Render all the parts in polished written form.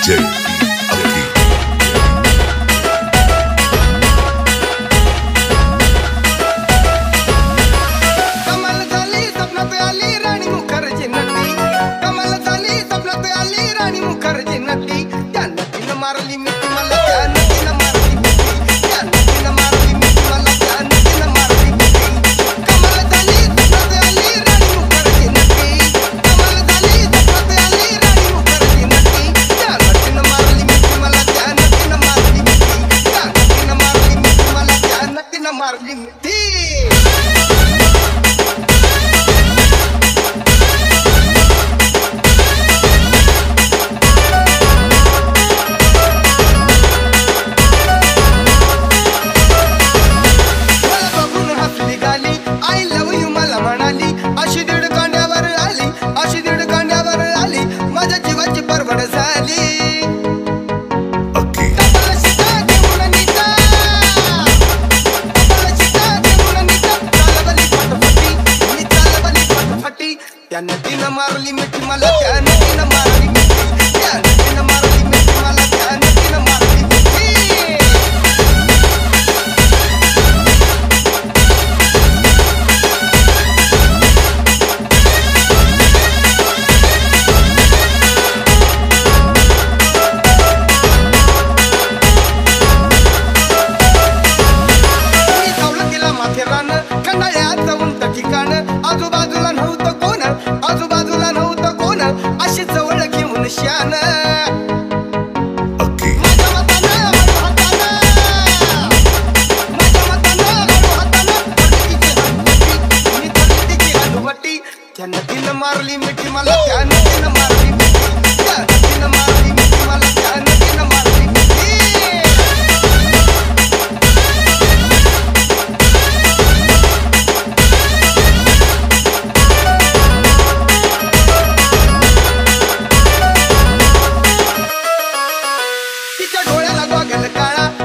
DJ Abdi. कमाल झाली स्वप्नात आली राणी मुखर्जी नटी, कमाल झाली स्वप्नात आली राणी मुखर्जी नटी, त्या नटीनं मारली मिठी मला, त्या नटीनं मारली मिठी, त्या नटीनं मारली मिठी मला, त्या नटीनं मारली मिठी. कमाल झाली स्वप्नात आली राणी मुखर्जी नटी, कमाल झाली स्वप्नात आली राणी मुखर्जी नटी, त्या नटीनं मारली मिठी मला, त्या नटीनं मारली मिठी, त्या नटीनं मारली मिठी मला, त्या नटीनं मारली मिठी. आई लव यू मला म्हणाली, अशी दीड कांड्यावर आली, अशी दीड कांड्यावर आली, माझ्या जीवाची परवड झाली. कपाला शिता घेऊन नीता, कपाला शिता घेऊन नीता, चालवली फटफटी, मी चालवली फटफटी, त्या नटीनं मारली मिठी मला, त्या नटीनं मारली मिठी, त्या नटीनं मारली मिठी मला, त्या नटीनं मारली मिठी. कंडाळ्यात जाऊन त्या ठिकाण, आजूबाजूला नव्हतं कोण, आजूबाजूला नव्हतं कोण, अशी जवळ घेऊन शान. माझ्या मतानं हळू हातानं, माझ्या मतानं हळू हातानं, मी धरली तिची हनुवटी, त्या नदीनं मारली मिठी मला, त्या नदीनं मारली मिठी, त्या नदीनं मारली मिठी मला, त्या नदीनं मारली मिठी.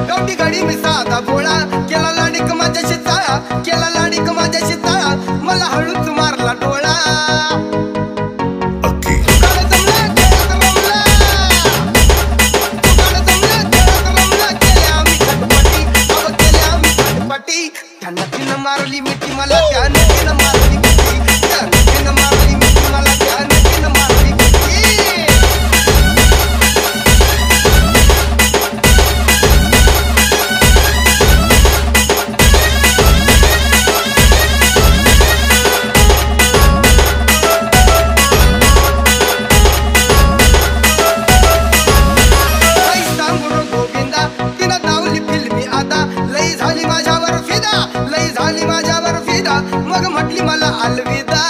गावठी गाडी मी साधा भोळा, केला लाडीक माझ्याशी चाळा, केला लाडीक माझ्याशी चाळा, मला हळूच मारला डोळा. तुकाला जमलं खेळत रमला, तुकाला जमलं खेळत रमला, केल्या आम्ही खटपटी, अव केल्या आम्ही खटपटी, त्या नदीनं मारली मिठी मला, त्या नदीनं मारली मिठी, त्या नदीनं मारली मिठी मला, त्या नदीनं मारली मिठी. मग म्हटली मला अलविदा.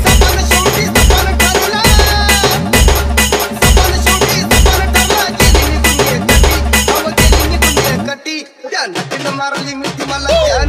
सपान शेवटी सपान ठरला, सपान शेवटी सपान ठरला, गेली निघून एकटी, अव गेली निघून एकटी, त्या नटीनं मारली मिठी मला, त्या